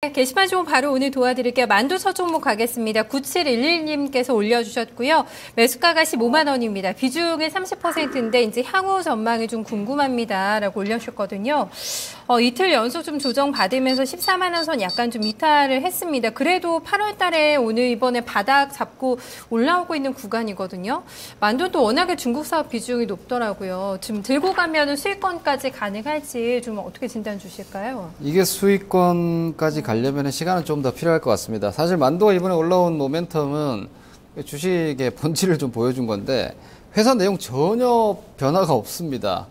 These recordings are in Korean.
게시판 좀 바로 오늘 도와드릴게요. 만두 첫 종목 가겠습니다. 9711님께서 올려주셨고요. 매수가가 15만 원입니다. 비중이 30%인데 이제 향후 전망이 좀 궁금합니다. 라고 올려주셨거든요. 이틀 연속 좀 조정받으면서 14만 원 선 약간 좀 이탈을 했습니다. 그래도 8월 달에 오늘 이번에 바닥 잡고 올라오고 있는 구간이거든요. 만두도 워낙에 중국 사업 비중이 높더라고요. 지금 들고 가면 수익권까지 가능할지 좀 어떻게 진단 주실까요? 이게 수익권까지 가려면 시간은 좀 더 필요할 것 같습니다. 사실 만두가 이번에 올라온 모멘텀은 주식의 본질을 좀 보여준 건데 회사 내용 전혀 변화가 없습니다.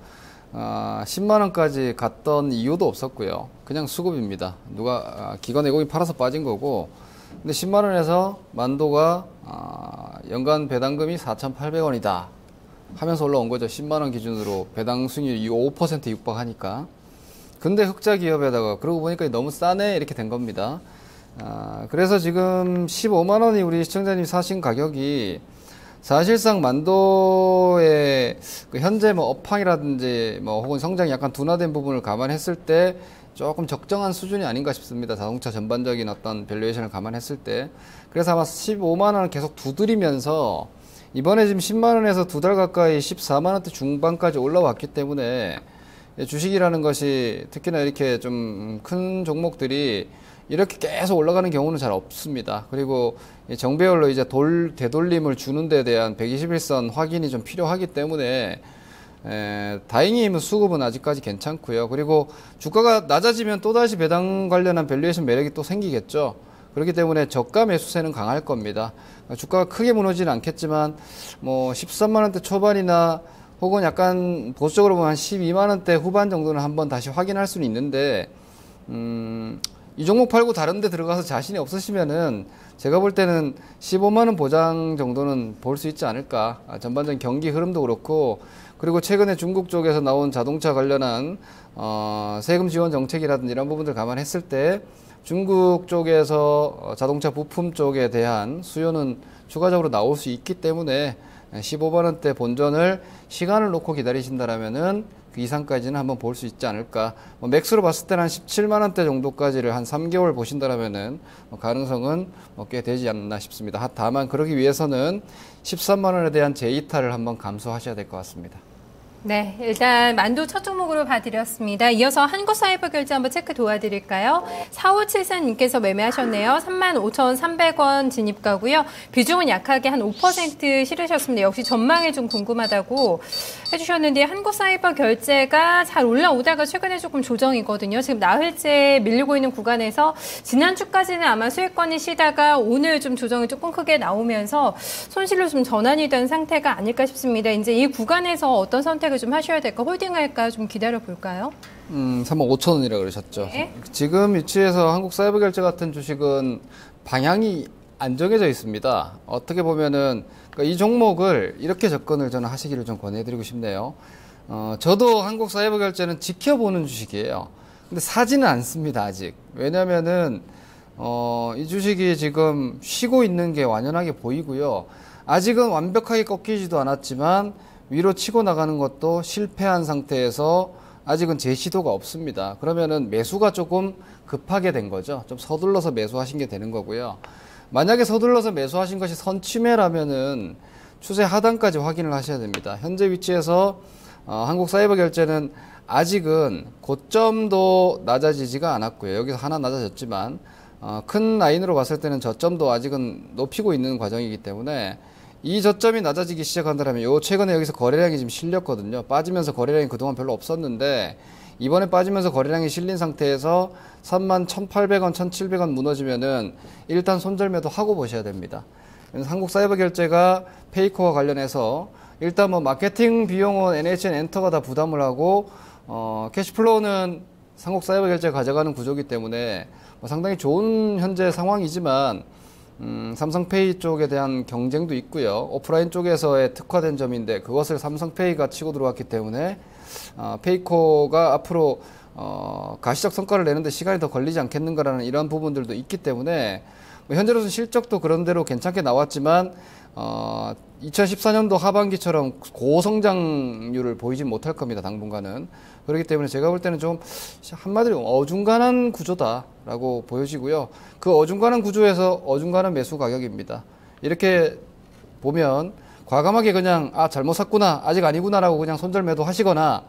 10만 원까지 갔던 이유도 없었고요. 그냥 수급입니다. 기관 외국인 팔아서 빠진 거고, 근데 10만 원에서 만도가 연간 배당금이 4,800원이다 하면서 올라온 거죠. 10만 원 기준으로 배당 수익률이 5% 육박하니까. 근데 흑자 기업에다가 그러고 보니까 너무 싸네 이렇게 된 겁니다. 그래서 지금 15만 원이 우리 시청자님이 사신 가격이 사실상 만도의 현재 업황이라든지 혹은 성장이 약간 둔화된 부분을 감안했을 때 조금 적정한 수준이 아닌가 싶습니다. 자동차 전반적인 어떤 밸류에이션을 감안했을 때. 그래서 아마 15만 원을 계속 두드리면서 이번에 지금 10만 원에서 두 달 가까이 14만 원대 중반까지 올라왔기 때문에 주식이라는 것이 특히나 이렇게 좀 큰 종목들이 이렇게 계속 올라가는 경우는 잘 없습니다. 그리고 정배열로 이제 되돌림을 주는 데 대한 121선 확인이 좀 필요하기 때문에 다행히 수급은 아직까지 괜찮고요. 그리고 주가가 낮아지면 또다시 배당 관련한 밸류에이션 매력이 또 생기겠죠. 그렇기 때문에 저가 매수세는 강할 겁니다. 주가가 크게 무너지는 않겠지만 13만 원대 초반이나 혹은 약간 보수적으로 보면 한 12만 원대 후반 정도는 한번 다시 확인할 수는 있는데 이 종목 팔고 다른 데 들어가서 자신이 없으시면은 제가 볼 때는 15만 원 보장 정도는 볼 수 있지 않을까. 전반적인 경기 흐름도 그렇고, 그리고 최근에 중국 쪽에서 나온 자동차 관련한 세금 지원 정책이라든지 이런 부분들 감안했을 때 중국 쪽에서 자동차 부품 쪽에 대한 수요는 추가적으로 나올 수 있기 때문에 15만 원대 본전을 시간을 놓고 기다리신다라면은 그 이상까지는 한번 볼 수 있지 않을까. 맥스로 봤을 때는 한 17만 원대 정도까지를 한 3개월 보신다라면은 가능성은 꽤 되지 않나 싶습니다. 다만 그러기 위해서는 13만 원에 대한 재이탈을 한번 감수하셔야 될 것 같습니다. 네, 일단 만두 첫 종목으로 봐드렸습니다. 이어서 한국사이버결제 한번 체크 도와드릴까요? 4574님께서 매매하셨네요. 35,300원 진입가고요. 비중은 약하게 한 5% 실으셨습니다. 역시 전망이 좀 궁금하다고 해주셨는데 한국사이버결제가 잘 올라오다가 최근에 조금 조정이거든요. 지금 나흘째 밀리고 있는 구간에서 지난주까지는 아마 수익권이 쉬다가 오늘 좀 조정이 조금 크게 나오면서 손실로 좀 전환이 된 상태가 아닐까 싶습니다. 이제 이 구간에서 어떤 선택을 좀 하셔야 될까? 홀딩할까? 좀 기다려 볼까요? 35,000원이라고 그러셨죠. 네. 지금 위치에서 한국사이버결제 같은 주식은 방향이 안 정해져 있습니다. 어떻게 보면은 이 종목을 이렇게 접근을 저는 하시기를 좀 권해드리고 싶네요. 저도 한국사이버결제는 지켜보는 주식이에요. 근데 사지는 않습니다, 아직. 왜냐면은 이 주식이 지금 쉬고 있는 게 완연하게 보이고요. 아직은 완벽하게 꺾이지도 않았지만 위로 치고 나가는 것도 실패한 상태에서 아직은 제시도가 없습니다. 그러면은 매수가 조금 급하게 된 거죠. 좀 서둘러서 매수하신 게 되는 거고요. 만약에 서둘러서 매수하신 것이 선취매라면은 추세 하단까지 확인을 하셔야 됩니다. 현재 위치에서 한국사이버결제는 아직은 고점도 낮아지지가 않았고요. 여기서 하나 낮아졌지만 큰 라인으로 봤을 때는 저점도 아직은 높이고 있는 과정이기 때문에 이 저점이 낮아지기 시작한다면 최근에 여기서 거래량이 지금 실렸거든요. 빠지면서 거래량이 그동안 별로 없었는데 이번에 빠지면서 거래량이 실린 상태에서 31,800원, 1,700원 무너지면은 일단 손절매도 하고 보셔야 됩니다. 한국사이버결제가 페이커와 관련해서 일단 마케팅 비용은 NHN 엔터가 다 부담을 하고 캐시플로우는 한국사이버결제가 가져가는 구조이기 때문에 상당히 좋은 현재 상황이지만 삼성페이 쪽에 대한 경쟁도 있고요. 오프라인 쪽에서의 특화된 점인데 그것을 삼성페이가 치고 들어왔기 때문에 페이코가 앞으로 가시적 성과를 내는데 시간이 더 걸리지 않겠는가라는 이런 부분들도 있기 때문에 현재로서는 실적도 그런대로 괜찮게 나왔지만 2014년도 하반기처럼 고성장률을 보이지 못할 겁니다. 당분간은. 그렇기 때문에 제가 볼 때는 좀 한마디로 어중간한 구조다라고 보여지고요. 그 어중간한 구조에서 어중간한 매수 가격입니다. 이렇게 보면 과감하게 그냥 잘못 샀구나, 아직 아니구나라고 그냥 손절매도 하시거나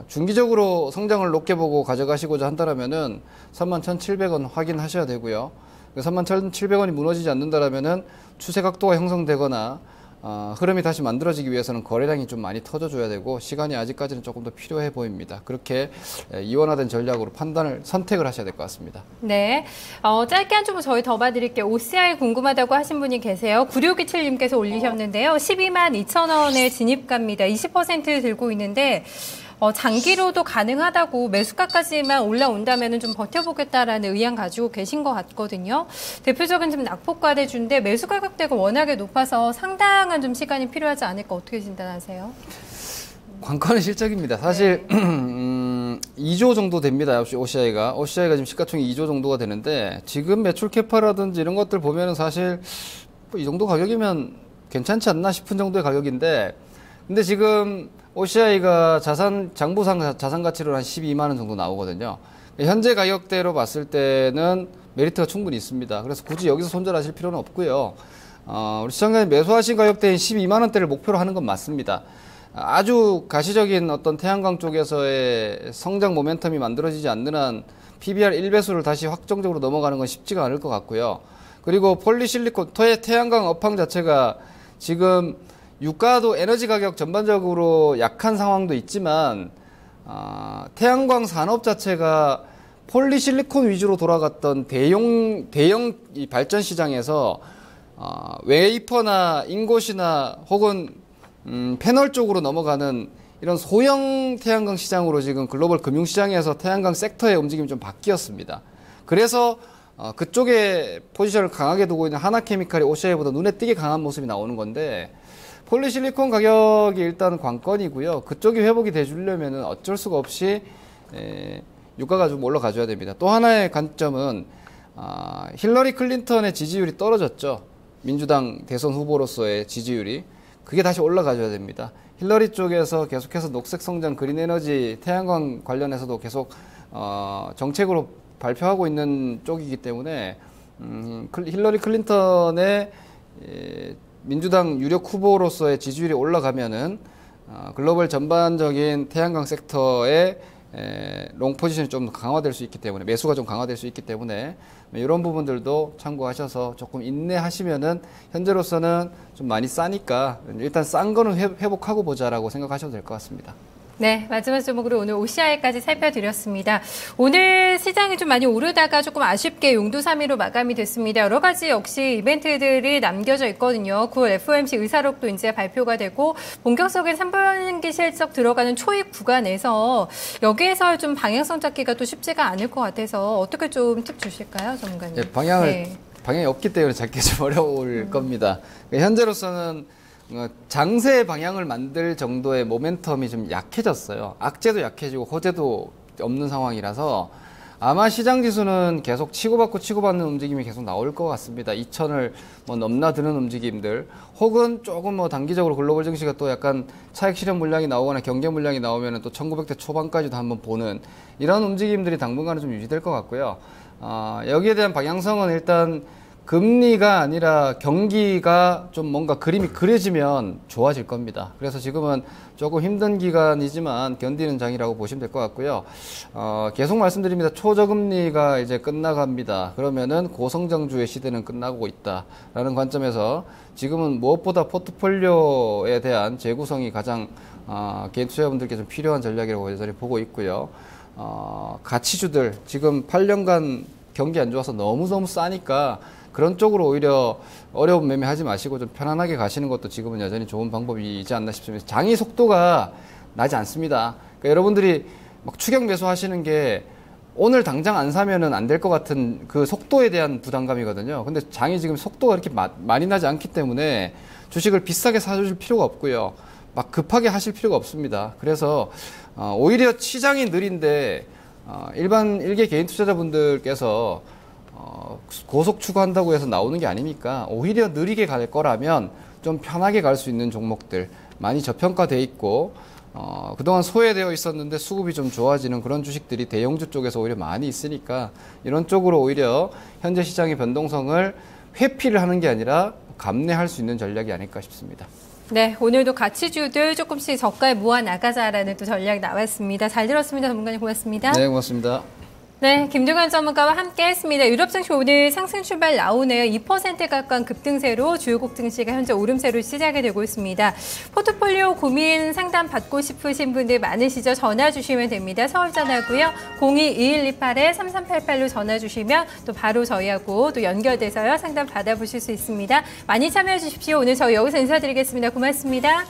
중기적으로 성장을 높게 보고 가져가시고자 한다면은 31,700원 확인하셔야 되고요. 31,700원이 무너지지 않는다라면은 추세 각도가 형성되거나 흐름이 다시 만들어지기 위해서는 거래량이 좀 많이 터져줘야 되고 시간이 아직까지는 조금 더 필요해 보입니다. 그렇게 이원화된 전략으로 선택을 하셔야 될 것 같습니다. 네, 짧게 한 주문 저희 더 봐드릴게요. OCI 궁금하다고 하신 분이 계세요. 9627님께서 올리셨는데요. 122,200원에 진입갑니다. 20% 들고 있는데 장기로도 가능하다고 매수가까지만 올라온다면 좀 버텨보겠다라는 의향 가지고 계신 것 같거든요. 대표적인 좀 낙폭과대주인데 매수 가격대가 워낙에 높아서 상당한 좀 시간이 필요하지 않을까 어떻게 진단하세요? 관건은 실적입니다. 사실 2조 정도 됩니다. OCI가 지금 시가총액 2조 정도가 되는데 지금 매출 캐파라든지 이런 것들 보면은 사실 이 정도 가격이면 괜찮지 않나 싶은 정도의 가격인데 근데 지금 OCI가 장부상 자산 가치로 한 12만 원 정도 나오거든요. 현재 가격대로 봤을 때는 메리트가 충분히 있습니다. 그래서 굳이 여기서 손절하실 필요는 없고요. 우리 시청자님 매수하신 가격대인 12만 원대를 목표로 하는 건 맞습니다. 아주 가시적인 어떤 태양광 쪽에서의 성장 모멘텀이 만들어지지 않는 한 PBR 1배수를 다시 확정적으로 넘어가는 건 쉽지가 않을 것 같고요. 그리고 폴리실리콘, 태양광 업황 자체가 지금 유가도 에너지 가격 전반적으로 약한 상황도 있지만 태양광 산업 자체가 폴리실리콘 위주로 돌아갔던 대형 이 발전 시장에서 웨이퍼나 인곳이나 혹은 패널 쪽으로 넘어가는 이런 소형 태양광 시장으로 지금 글로벌 금융 시장에서 태양광 섹터의 움직임이 좀 바뀌었습니다. 그래서 그쪽에 포지션을 강하게 두고 있는 하나케미칼이 OCI보다 눈에 띄게 강한 모습이 나오는 건데 폴리실리콘 가격이 일단 관건이고요. 그쪽이 회복이 돼주려면 어쩔 수가 없이 유가가 좀 올라가줘야 됩니다. 또 하나의 관점은 힐러리 클린턴의 지지율이 떨어졌죠. 민주당 대선 후보로서의 지지율이. 그게 다시 올라가줘야 됩니다. 힐러리 쪽에서 계속해서 녹색 성장, 그린 에너지, 태양광 관련해서도 계속 정책으로 발표하고 있는 쪽이기 때문에 힐러리 클린턴의 민주당 유력 후보로서의 지지율이 올라가면은 글로벌 전반적인 태양광 섹터의 롱 포지션이 좀 강화될 수 있기 때문에 매수가 좀 강화될 수 있기 때문에 이런 부분들도 참고하셔서 조금 인내하시면은 현재로서는 좀 많이 싸니까 일단 싼 거는 회복하고 보자라고 생각하셔도 될 것 같습니다. 네, 마지막 종목으로 오늘 OCI까지 살펴드렸습니다. 오늘 시장이 좀 많이 오르다가 조금 아쉽게 용두사미로 마감이 됐습니다. 여러 가지 역시 이벤트들이 남겨져 있거든요. 9월 FOMC 의사록도 이제 발표가 되고 본격적인 3분기 실적 들어가는 초입 구간에서 여기에서 좀 방향성 잡기가 또 쉽지가 않을 것 같아서 어떻게 좀 팁 주실까요, 전문가님? 네, 방향이 없기 때문에 잡기 좀 어려울 겁니다. 현재로서는 장세 방향을 만들 정도의 모멘텀이 좀 약해졌어요. 악재도 약해지고 호재도 없는 상황이라서 아마 시장 지수는 계속 치고받는 움직임이 계속 나올 것 같습니다. 2000을 넘나드는 움직임들 혹은 조금 단기적으로 글로벌 증시가 또 약간 차익 실현 물량이 나오거나 경계 물량이 나오면 또 1900대 초반까지도 한번 보는 이런 움직임들이 당분간은 좀 유지될 것 같고요. 여기에 대한 방향성은 일단 금리가 아니라 경기가 좀 뭔가 그림이 그려지면 좋아질 겁니다. 그래서 지금은 조금 힘든 기간이지만 견디는 장이라고 보시면 될 것 같고요. 계속 말씀드립니다. 초저금리가 이제 끝나갑니다. 그러면은 고성장주의 시대는 끝나고 있다라는 관점에서 지금은 무엇보다 포트폴리오에 대한 재구성이 가장 개인 투자자분들께 좀 필요한 전략이라고 여전히 보고 있고요. 가치주들 지금 8년간 경기 안 좋아서 너무너무 싸니까 그런 쪽으로 오히려 어려운 매매 하지 마시고 좀 편안하게 가시는 것도 지금은 여전히 좋은 방법이지 않나 싶습니다. 장이 속도가 나지 않습니다. 그러니까 여러분들이 막 추격 매수 하시는 게 오늘 당장 안 사면은 안 될 것 같은 그 속도에 대한 부담감이거든요. 근데 장이 지금 속도가 이렇게 많이 나지 않기 때문에 주식을 비싸게 사줄 필요가 없고요. 막 급하게 하실 필요가 없습니다. 그래서 오히려 시장이 느린데 일개 개인 투자자분들께서 고속 추구한다고 해서 나오는 게 아니니까 오히려 느리게 갈 거라면 좀 편하게 갈 수 있는 종목들 많이 저평가돼 있고 그동안 소외되어 있었는데 수급이 좀 좋아지는 그런 주식들이 대형주 쪽에서 오히려 많이 있으니까 이런 쪽으로 오히려 현재 시장의 변동성을 회피를 하는 게 아니라 감내할 수 있는 전략이 아닐까 싶습니다. 네, 오늘도 가치주들 조금씩 저가에 모아 나가자라는 또 전략이 나왔습니다. 잘 들었습니다. 전문가님 고맙습니다. 네, 고맙습니다. 네, 김종환 전문가와 함께 했습니다. 유럽 증시 오늘 상승 출발 나오네요. 2% 가까운 급등세로 주요국 증시가 현재 오름세로 시작이 되고 있습니다. 포트폴리오 고민 상담 받고 싶으신 분들 많으시죠? 전화 주시면 됩니다. 서울 전화고요. 02-2128-3388로 전화 주시면 또 바로 저희하고 또 연결돼서요. 상담 받아보실 수 있습니다. 많이 참여해 주십시오. 오늘 저희 여기서 인사드리겠습니다. 고맙습니다.